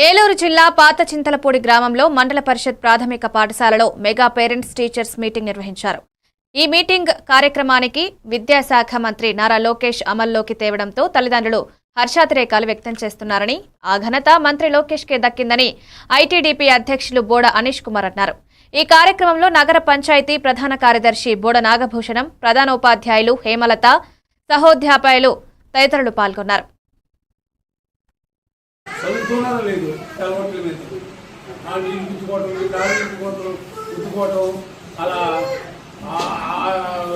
ఏలూరు జిల్లా పాత చింతలపూడి గ్రామంలో మండల పరిషత్ ప్రాథమిక పాఠశాలలో మెగా పేరెంట్స్ టీచర్స్ మీటింగ్ నిర్వహించారు. ఈ మీటింగ్ కార్యక్రమానికి విద్యాశాఖ మంత్రి నారా లోకేష్ అమల్లోకి తేవడంతో తల్లిదండ్రులు హర్షాతిరేకాలు వ్యక్తం చేస్తున్నారని, ఆ ఘనత మంత్రి లోకేష్కే దక్కిందని ఐటీడీపీ అధ్యక్షులు బోడ అనీష్ కుమార్ అన్నారు. ఈ కార్యక్రమంలో నగర పంచాయతీ ప్రధాన కార్యదర్శి బోడ నాగభూషణం, ప్రధానోపాధ్యాయులు హేమలత, సహోధ్యాపయులు తదితరులు పాల్గొన్నారు. చదువుకున్నారో లేదు అలవాట్ల మీద నీళ్ళు గుర్తుకోవటం, దారి గుర్తుకోవటం, అలా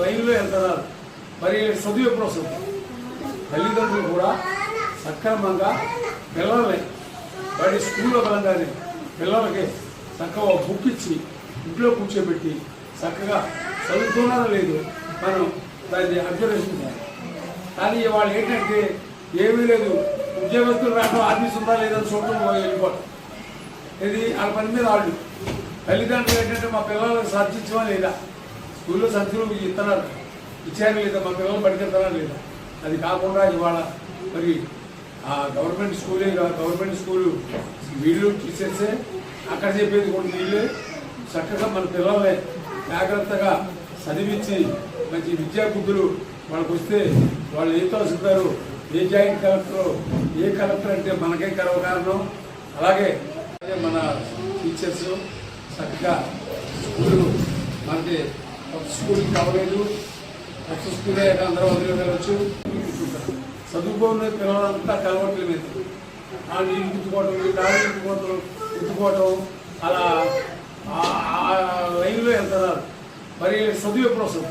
లైన్లో వెళ్తున్నారు. మరి చదువు ఎప్పుడు వస్తుంది? తల్లిదండ్రులు కూడా సక్రమంగా పిల్లల్ని బయట స్కూల్లో వెళ్ళగానే పిల్లలకి చక్కగా బుక్ ఇచ్చి ఇంట్లో కూర్చోబెట్టి చక్కగా చదువుకున్నారో లేదు మనం దాన్ని అబ్జర్వేషన్ చేయాలి. కానీ వాళ్ళు ఏంటంటే ఏమీ లేదు, ఉద్యోగస్తులు రావడం, ఆఫీస్ ఉందా లేదని చూడటం, వెళ్ళిపోవడం. ఇది వాళ్ళ పని మీద వాళ్ళు. తల్లిదండ్రులు ఏంటంటే మా పిల్లలకు సాధించమా లేదా, స్కూల్లో సంచులు ఇస్తున్నారు, ఇచ్చారు లేదా, మా పిల్లలు పడికెళ్తారా లేదా. అది కాకుండా ఇవాళ మరి ఆ గవర్నమెంట్ స్కూలు వీళ్ళు టీచర్సే అక్కడ చెప్పేది కూడా వీళ్ళే చక్కగా మన పిల్లల్ని జాగ్రత్తగా చదివించి మంచి విద్యా బుద్ధులు వాళ్ళకి వస్తే వాళ్ళు ఏం తోసుతారు, ఏ జాయింట్ కలెక్టర్, ఏ కలెక్టర్ అంటే మనకే గర్వకారణం. అలాగే మన టీచర్స్ చక్కగా స్కూళ్ళు మనకి కొత్త స్కూల్కి కావలేదు, కొత్త స్కూల్ అయ్యాక అందరూ వదిలిపెట్టవచ్చు. చదువుకోని పిల్లలంతా కలవట్ల మీద నీళ్ళు గుర్తుకోవటం, దారి గుర్తుకోవటం, అలా లైన్లో వెళ్తున్నారు. మరి చదువు ఎప్పుడు వస్తుంది?